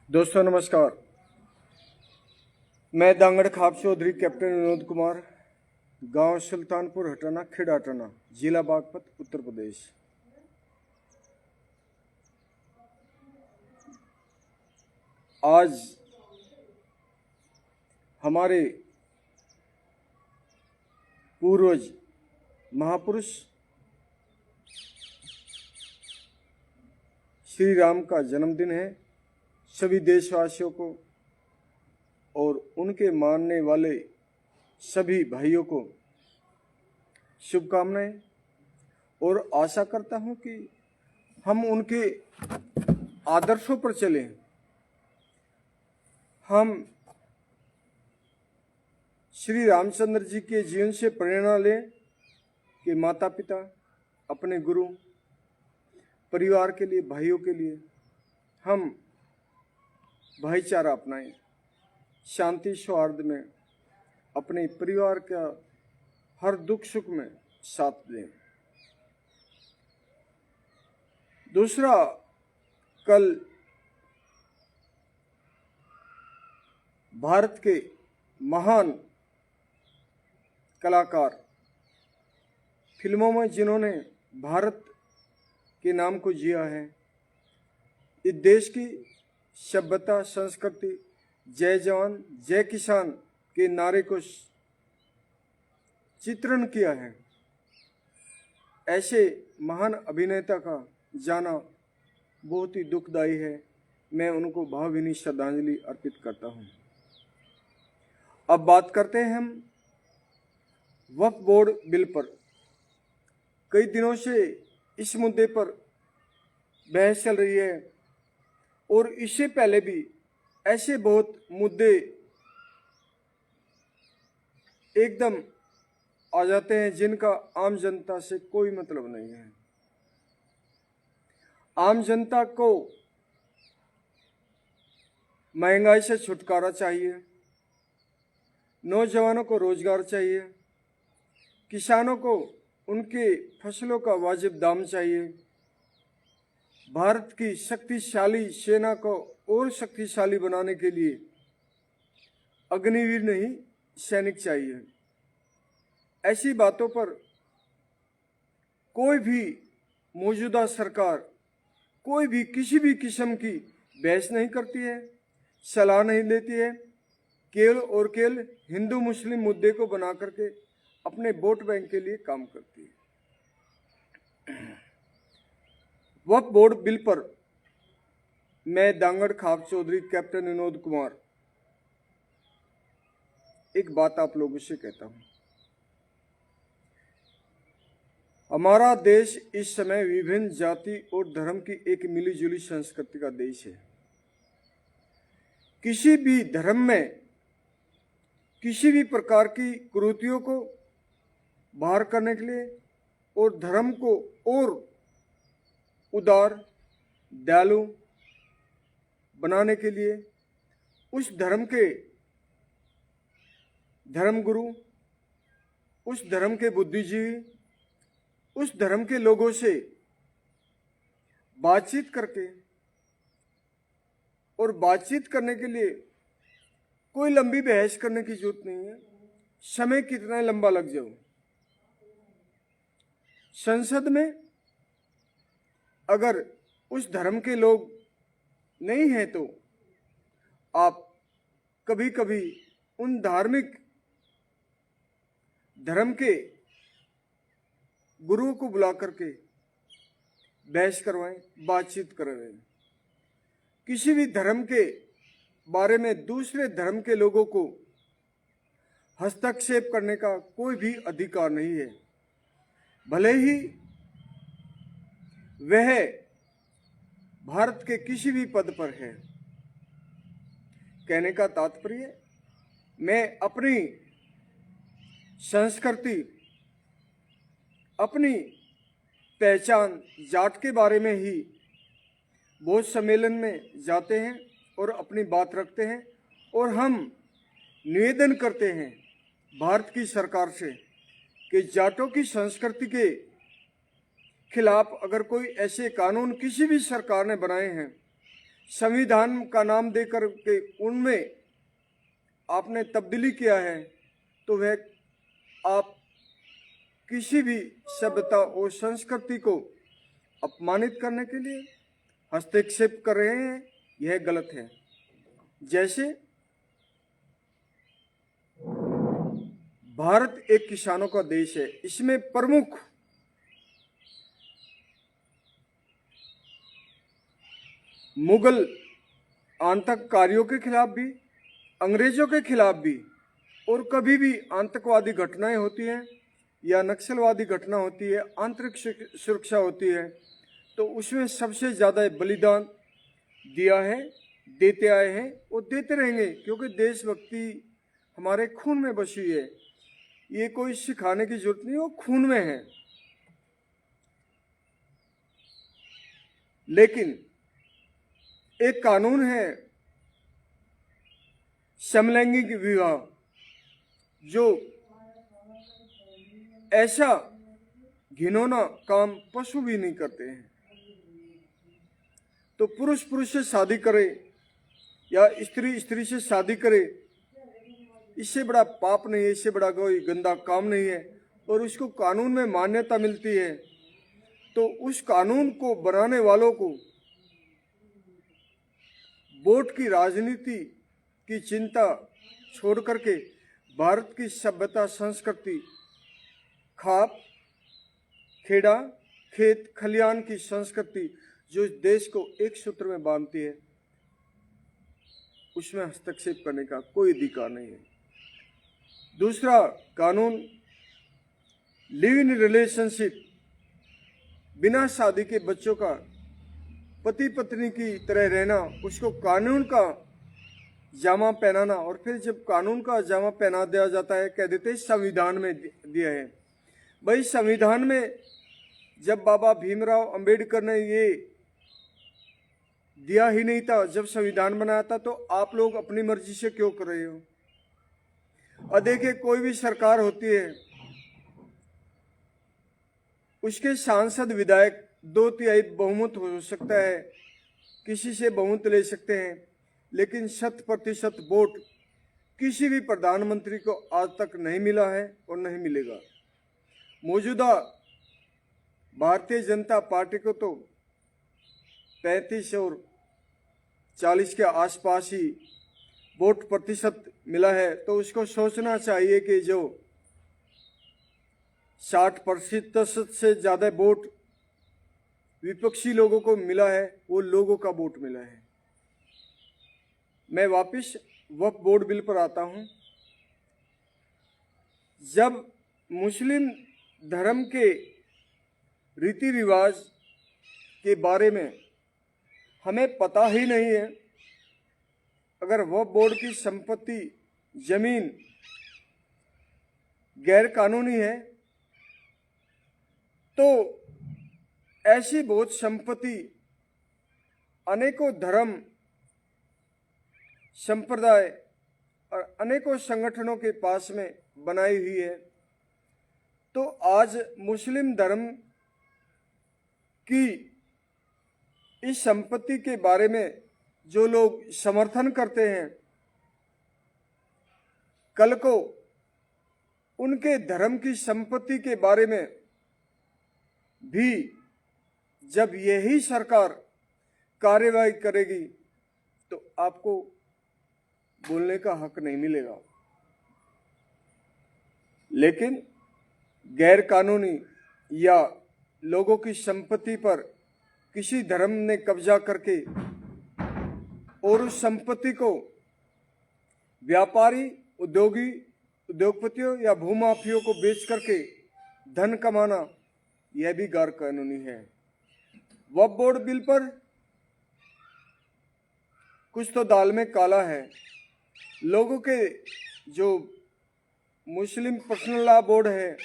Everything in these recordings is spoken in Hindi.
दोस्तों नमस्कार। मैं दांगड़ खाप चौधरी कैप्टन विनोद कुमार, गांव सुल्तानपुर हटाना खेड़ा हटाना, जिला बागपत, उत्तर प्रदेश। आज हमारे पूर्वज महापुरुष श्री राम का जन्मदिन है। सभी देशवासियों को और उनके मानने वाले सभी भाइयों को शुभकामनाएं, और आशा करता हूं कि हम उनके आदर्शों पर चलें। हम श्री रामचंद्र जी के जीवन से प्रेरणा लें कि माता पिता, अपने गुरु, परिवार के लिए, भाइयों के लिए हम भाईचारा अपनाएं, शांति सौहार्द में अपने परिवार का हर दुख सुख में साथ दें। दूसरा, कल भारत के महान कलाकार, फिल्मों में जिन्होंने भारत के नाम को जिया है, इस देश की सभ्यता, संस्कृति, जय जवान जय किसान के नारे को चित्रण किया है, ऐसे महान अभिनेता का जाना बहुत ही दुखदायी है। मैं उनको भावभीनी श्रद्धांजलि अर्पित करता हूं। अब बात करते हैं हम वक्फ बोर्ड बिल पर। कई दिनों से इस मुद्दे पर बहस चल रही है और इससे पहले भी ऐसे बहुत मुद्दे एकदम आ जाते हैं जिनका आम जनता से कोई मतलब नहीं है। आम जनता को महंगाई से छुटकारा चाहिए, नौजवानों को रोजगार चाहिए, किसानों को उनके फसलों का वाजिब दाम चाहिए, भारत की शक्तिशाली सेना को और शक्तिशाली बनाने के लिए अग्निवीर नहीं, सैनिक चाहिए। ऐसी बातों पर कोई भी मौजूदा सरकार, कोई भी किसी भी किस्म की बहस नहीं करती है, सलाह नहीं लेती है। केवल और केवल हिंदू मुस्लिम मुद्दे को बना करके अपने वोट बैंक के लिए काम करती है। वक्फ बोर्ड बिल पर मैं दांगड़ खाप चौधरी कैप्टन विनोद कुमार एक बात आप लोगों से कहता हूं। हमारा देश इस समय विभिन्न जाति और धर्म की एक मिलीजुली संस्कृति का देश है। किसी भी धर्म में किसी भी प्रकार की कुरीतियों को बाहर करने के लिए और धर्म को और उदार, दयालु बनाने के लिए उस धर्म के धर्मगुरु, उस धर्म के बुद्धिजीवी, उस धर्म के लोगों से बातचीत करके, और बातचीत करने के लिए कोई लंबी बहस करने की जरूरत नहीं है। समय कितना लंबा लग जाओ, संसद में अगर उस धर्म के लोग नहीं हैं तो आप कभी कभी उन धार्मिक धर्म के गुरुओं को बुला करके बहस करवाएं, बातचीत करवाएं। किसी भी धर्म के बारे में दूसरे धर्म के लोगों को हस्तक्षेप करने का कोई भी अधिकार नहीं है, भले ही वह भारत के किसी भी पद पर है। कहने का तात्पर्य, मैं अपनी संस्कृति, अपनी पहचान, जाट के बारे में ही बहुत सम्मेलन में जाते हैं और अपनी बात रखते हैं, और हम निवेदन करते हैं भारत की सरकार से कि जाटों की संस्कृति के खिलाफ अगर कोई ऐसे कानून किसी भी सरकार ने बनाए हैं, संविधान का नाम देकर के उनमें आपने तब्दीली किया है, तो वह आप किसी भी सभ्यता और संस्कृति को अपमानित करने के लिए हस्तक्षेप कर रहे हैं। यह गलत है। जैसे भारत एक किसानों का देश है, इसमें प्रमुख मुगल आतंककारियों के खिलाफ भी, अंग्रेजों के खिलाफ भी, और कभी भी आतंकवादी घटनाएं होती हैं या नक्सलवादी घटना होती है, आंतरिक सुरक्षा होती है, तो उसमें सबसे ज़्यादा बलिदान दिया है, देते आए हैं और देते रहेंगे, क्योंकि देशभक्ति हमारे खून में बसी है। ये कोई सिखाने की जरूरत नहीं, वो खून में है। लेकिन एक कानून है समलैंगिक विवाह, जो ऐसा घिनौना काम पशु भी नहीं करते हैं। तो पुरुष पुरुष से शादी करे या स्त्री स्त्री से शादी करे, इससे बड़ा पाप नहीं है, इससे बड़ा कोई गंदा काम नहीं है, और उसको कानून में मान्यता मिलती है। तो उस कानून को बनाने वालों को वोट की राजनीति की चिंता छोड़ करके भारत की सभ्यता, संस्कृति, खाप खेड़ा, खेत खलियान की संस्कृति जो इस देश को एक सूत्र में बांधती है, उसमें हस्तक्षेप करने का कोई अधिकार नहीं है। दूसरा कानून, लिव इन रिलेशनशिप, बिना शादी के बच्चों का पति पत्नी की तरह रहना, उसको कानून का जामा पहनाना, और फिर जब कानून का जामा पहना दिया जाता है, कह देते हैं संविधान में दिया है। भाई संविधान में जब बाबा भीमराव अंबेडकर ने ये दिया ही नहीं था, जब संविधान बनाया था, तो आप लोग अपनी मर्जी से क्यों कर रहे हो? और देखिए, कोई भी सरकार होती है, उसके सांसद विधायक 2/3 बहुमत हो सकता है, किसी से बहुमत ले सकते हैं, लेकिन 100% वोट किसी भी प्रधानमंत्री को आज तक नहीं मिला है और नहीं मिलेगा। मौजूदा भारतीय जनता पार्टी को तो 35 और 40 के आसपास ही वोट प्रतिशत मिला है, तो उसको सोचना चाहिए कि जो 60% से ज़्यादा वोट विपक्षी लोगों को मिला है, वो लोगों का वोट मिला है। मैं वापस वक्फ बोर्ड बिल पर आता हूं। जब मुस्लिम धर्म के रीति रिवाज के बारे में हमें पता ही नहीं है, अगर वक्फ बोर्ड की संपत्ति, जमीन गैर कानूनी है, तो ऐसी बहुत संपत्ति अनेकों धर्म, संप्रदाय और अनेकों संगठनों के पास में बनाई हुई है। तो आज मुस्लिम धर्म की इस संपत्ति के बारे में जो लोग समर्थन करते हैं, कल को उनके धर्म की संपत्ति के बारे में भी जब यही सरकार कार्यवाही करेगी, तो आपको बोलने का हक नहीं मिलेगा। लेकिन गैर कानूनी या लोगों की संपत्ति पर किसी धर्म ने कब्जा करके और उस संपत्ति को व्यापारी, उद्योगपतियों या भूमाफियों को बेच करके धन कमाना, यह भी गैर कानूनी है। वक्फ बोर्ड बिल पर कुछ तो दाल में काला है। लोगों के जो मुस्लिम पर्सनल लॉ बोर्ड है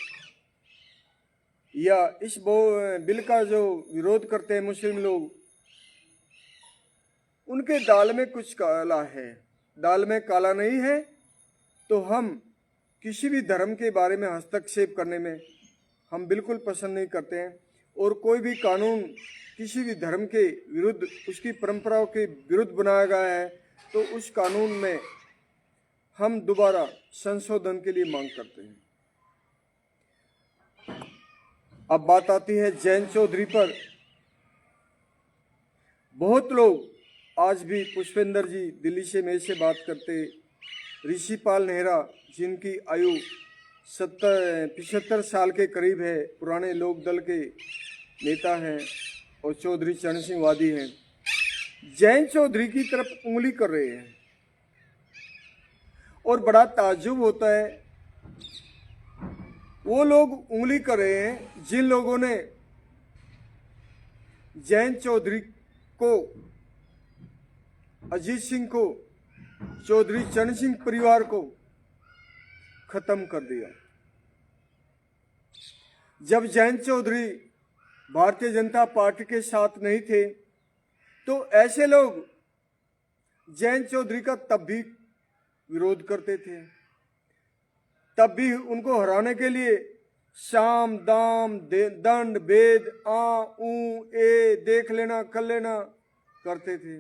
या इस बिल का जो विरोध करते हैं मुस्लिम लोग, उनके दाल में कुछ काला है। दाल में काला नहीं है, तो हम किसी भी धर्म के बारे में हस्तक्षेप करने में हम बिल्कुल पसंद नहीं करते हैं। और कोई भी कानून किसी भी धर्म के विरुद्ध, उसकी परंपराओं के विरुद्ध बनाया गया है तो उस कानून में हम दोबारा संशोधन के लिए मांग करते हैं। अब बात आती है जयंत चौधरी पर। बहुत लोग आज भी, पुष्पेंद्र जी दिल्ली से मेरे से बात करते, ऋषिपाल नेहरा जिनकी आयु 75 साल के करीब है, पुराने लोक दल के नेता हैं, और चौधरी चरण सिंह वादी हैं, जयंत चौधरी की तरफ उंगली कर रहे हैं। और बड़ा ताज्जुब होता है, वो लोग उंगली कर रहे हैं जिन लोगों ने जयंत चौधरी को, अजीत सिंह को, चौधरी चरण सिंह परिवार को खत्म कर दिया। जब जयंत चौधरी भारतीय जनता पार्टी के साथ नहीं थे तो ऐसे लोग जयंत चौधरी का तब भी विरोध करते थे, तब भी उनको हराने के लिए साम दाम दंड भेद आ ऊ ए देख लेना कर लेना करते थे।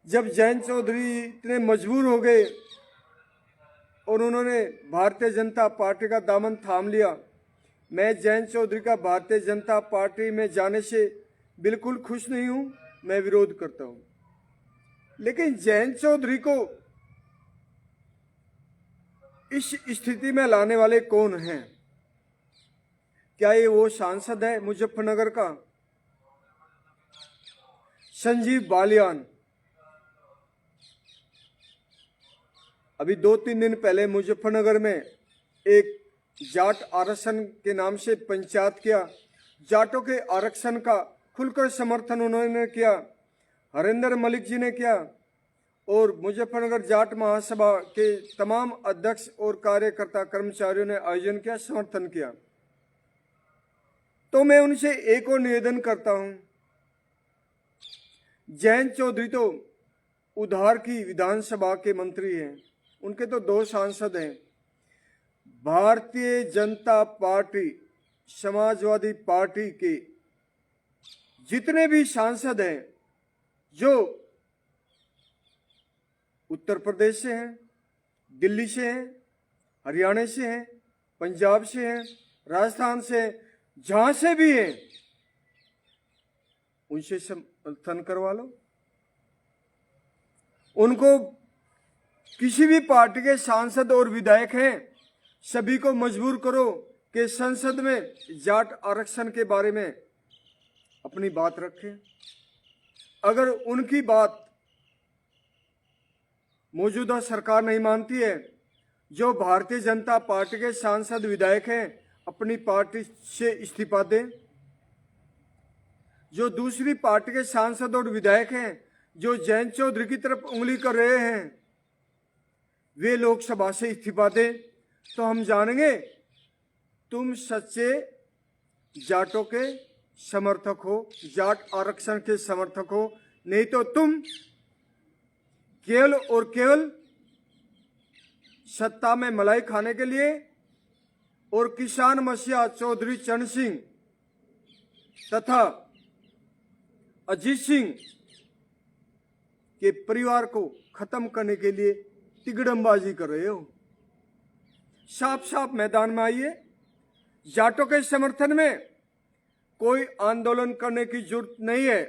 जब जयंत चौधरी इतने मजबूर हो गए और उन्होंने भारतीय जनता पार्टी का दामन थाम लिया, मैं जयंत चौधरी का भारतीय जनता पार्टी में जाने से बिल्कुल खुश नहीं हूं, मैं विरोध करता हूं। लेकिन जयंत चौधरी को इस स्थिति में लाने वाले कौन हैं? क्या ये वो सांसद है मुजफ्फरनगर का संजीव बालियान? अभी 2-3 दिन पहले मुजफ्फरनगर में एक जाट आरक्षण के नाम से पंचायत किया, जाटों के आरक्षण का खुलकर समर्थन उन्होंने किया, हरेंद्र मलिक जी ने किया, और मुजफ्फरनगर जाट महासभा के तमाम अध्यक्ष और कार्यकर्ता कर्मचारियों ने आयोजन किया, समर्थन किया। तो मैं उनसे एक और निवेदन करता हूं, जयंत चौधरी तो उधार की विधानसभा के मंत्री हैं, उनके तो 2 सांसद हैं। भारतीय जनता पार्टी, समाजवादी पार्टी के जितने भी सांसद हैं जो उत्तर प्रदेश से हैं, दिल्ली से हैं, हरियाणा से हैं, पंजाब से हैं, राजस्थान से हैं, जहां से भी हैं, उनसे समर्थन करवा लो। उनको किसी भी पार्टी के सांसद और विधायक हैं, सभी को मजबूर करो कि संसद में जाट आरक्षण के बारे में अपनी बात रखें। अगर उनकी बात मौजूदा सरकार नहीं मानती है, जो भारतीय जनता पार्टी के सांसद विधायक हैं अपनी पार्टी से इस्तीफा दें। जो दूसरी पार्टी के सांसद और विधायक हैं जो जयंत चौधरी की तरफ उंगली कर रहे हैं, वे लोकसभा से इस्तीफा दें, तो हम जानेंगे तुम सच्चे जाटों के समर्थक हो, जाट आरक्षण के समर्थक हो, नहीं तो तुम केवल और केवल सत्ता में मलाई खाने के लिए और किसान मसीहा चौधरी चरण सिंह तथा अजीत सिंह के परिवार को खत्म करने के लिए तिगड़मबाजी कर रहे हो। साफ साफ मैदान में आइए। जाटों के समर्थन में कोई आंदोलन करने की जरूरत नहीं है,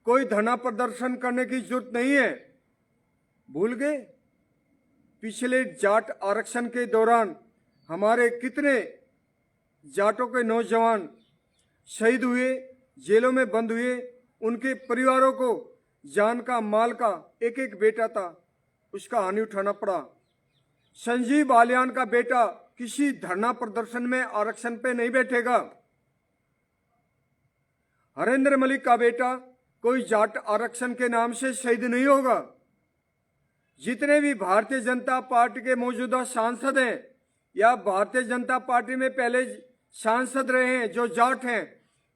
कोई धरना प्रदर्शन करने की जरूरत नहीं है। भूल गए पिछले जाट आरक्षण के दौरान हमारे कितने जाटों के नौजवान शहीद हुए, जेलों में बंद हुए, उनके परिवारों को जान का माल का एक एक बेटा था, उसका हानि उठाना पड़ा। संजीव बालियान का बेटा किसी धरना प्रदर्शन में आरक्षण पे नहीं बैठेगा। हरेंद्र मलिक का बेटा कोई जाट आरक्षण के नाम से शहीद नहीं होगा। जितने भी भारतीय जनता पार्टी के मौजूदा सांसद हैं या भारतीय जनता पार्टी में पहले सांसद रहे हैं जो जाट हैं,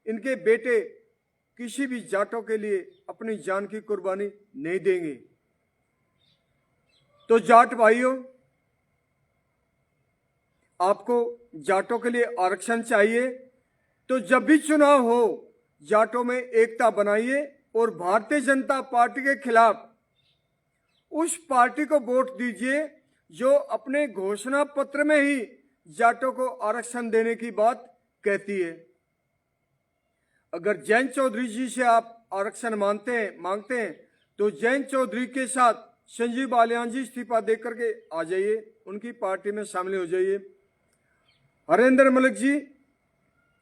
इनके बेटे किसी भी जाटों के लिए अपनी जान की कुर्बानी नहीं देंगे। तो जाट भाइयों, आपको जाटों के लिए आरक्षण चाहिए तो जब भी चुनाव हो जाटों में एकता बनाइए और भारतीय जनता पार्टी के खिलाफ उस पार्टी को वोट दीजिए जो अपने घोषणा पत्र में ही जाटों को आरक्षण देने की बात कहती है। अगर जयंत चौधरी जी से आप आरक्षण मांगते हैं तो जयंत चौधरी के साथ संजीव बालियान जी इस्तीफा देकर के आ जाइए, उनकी पार्टी में शामिल हो जाइए। हरेंद्र मलिक जी,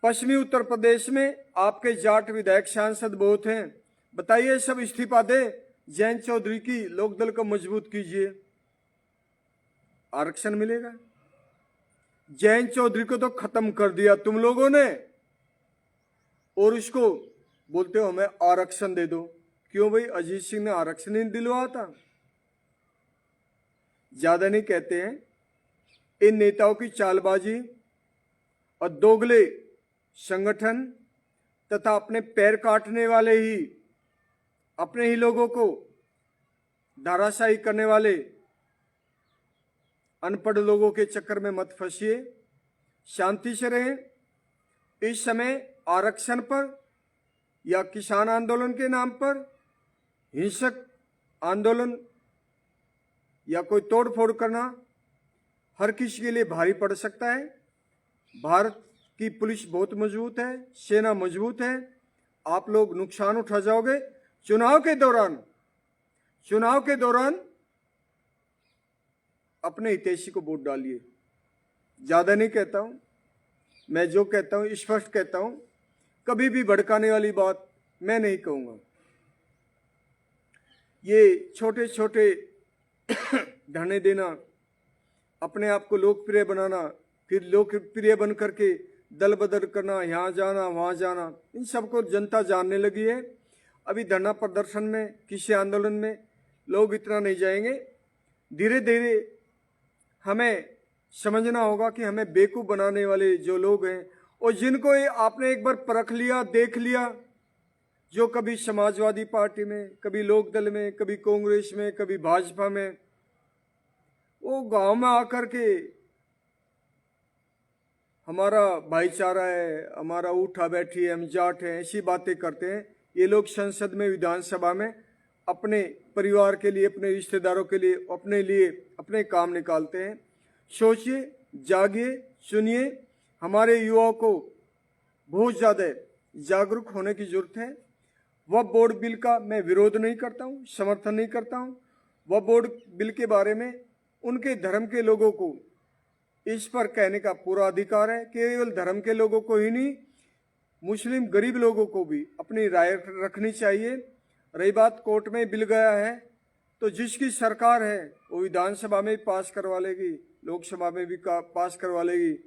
पश्चिमी उत्तर प्रदेश में आपके जाट विधायक सांसद बहुत हैं, बताइए सब इस्तीफा दे, जयंत चौधरी की लोकदल को मजबूत कीजिए, आरक्षण मिलेगा। जयंत चौधरी को तो खत्म कर दिया तुम लोगों ने और उसको बोलते हो हमें आरक्षण दे दो। क्यों भाई, अजीत सिंह ने आरक्षण नहीं दिलवाया था? ज्यादा नहीं कहते हैं, इन नेताओं की चालबाजी और दोगले संगठन तथा अपने पैर काटने वाले ही अपने ही लोगों को धाराशाही करने वाले अनपढ़ लोगों के चक्कर में मत फंसिए, शांति से रहें। इस समय आरक्षण पर या किसान आंदोलन के नाम पर हिंसक आंदोलन या कोई तोड़फोड़ करना हर किसी के लिए भारी पड़ सकता है। भारत की पुलिस बहुत मजबूत है, सेना मजबूत है, आप लोग नुकसान उठा जाओगे। चुनाव के दौरान अपने हितैषी को वोट डालिए। ज्यादा नहीं कहता हूं, मैं जो कहता हूं स्पष्ट कहता हूं, कभी भी भड़काने वाली बात मैं नहीं कहूंगा। ये छोटे छोटे धरने देना, अपने आप को लोकप्रिय बनाना, फिर लोकप्रिय बन करके दल बदल करना, यहाँ जाना वहाँ जाना, इन सबको जनता जानने लगी है। अभी धरना प्रदर्शन में, किसी आंदोलन में लोग इतना नहीं जाएंगे। धीरे धीरे हमें समझना होगा कि हमें बेवकूफ़ बनाने वाले जो लोग हैं और जिनको आपने एक बार परख लिया, देख लिया, जो कभी समाजवादी पार्टी में, कभी लोकदल में, कभी कांग्रेस में, कभी भाजपा में, वो गांव में आकर के हमारा भाईचारा है, हमारा उठा बैठी है, हम जाट हैं, ऐसी बातें करते हैं। ये लोग संसद में, विधानसभा में अपने परिवार के लिए, अपने रिश्तेदारों के लिए, अपने लिए अपने काम निकालते हैं। सोचिए, जागिए, सुनिए। हमारे युवाओं को बहुत ज़्यादा जागरूक होने की जरूरत है। वक्फ बोर्ड बिल का मैं विरोध नहीं करता हूँ, समर्थन नहीं करता हूँ। वक्फ बोर्ड बिल के बारे में उनके धर्म के लोगों को इस पर कहने का पूरा अधिकार है। केवल धर्म के लोगों को ही नहीं, मुस्लिम गरीब लोगों को भी अपनी राय रखनी चाहिए। रही बात कोर्ट में बिल गया है तो जिसकी सरकार है वो विधानसभा में भी पास करवा लेगी, लोकसभा में भी पास करवा लेगी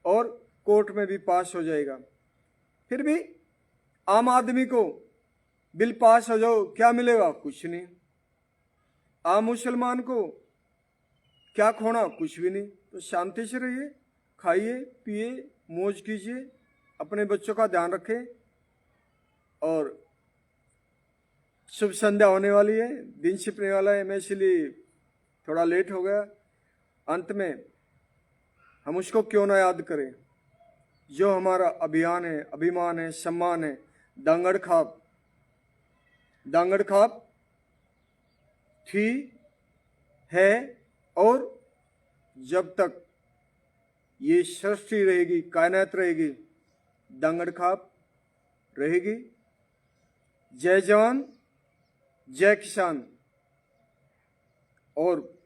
और कोर्ट में भी पास हो जाएगा। फिर भी आम आदमी को बिल पास हो जाओ क्या मिलेगा? कुछ नहीं। आम मुसलमान को क्या खोना? कुछ भी नहीं। तो शांति से रहिए, खाइए, पिए, मौज कीजिए, अपने बच्चों का ध्यान रखें। और शुभ संध्या होने वाली है, दिन छिपने वाला है, मैं इसलिए थोड़ा लेट हो गया। अंत में हम उसको क्यों ना याद करें जो हमारा अभियान है, अभिमान है, सम्मान है। दांगड़ खाप थी, है और जब तक ये सृष्टि रहेगी, कायनात रहेगी, दांगड़ खाप रहेगी। जय जवान, जय किसान। और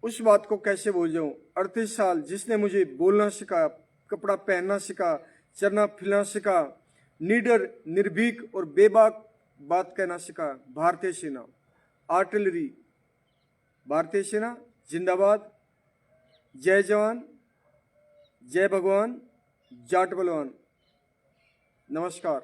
उस बात को कैसे भूल जाऊं? 38 साल जिसने मुझे बोलना सिखाया, कपड़ा पहनना सिखा, चलना फिरना सिखा, निडर, निर्भीक और बेबाक बात कहना सिखा। भारतीय सेना, आर्टिलरी, भारतीय सेना जिंदाबाद। जय जवान, जय भगवान, जाट बलवान। नमस्कार।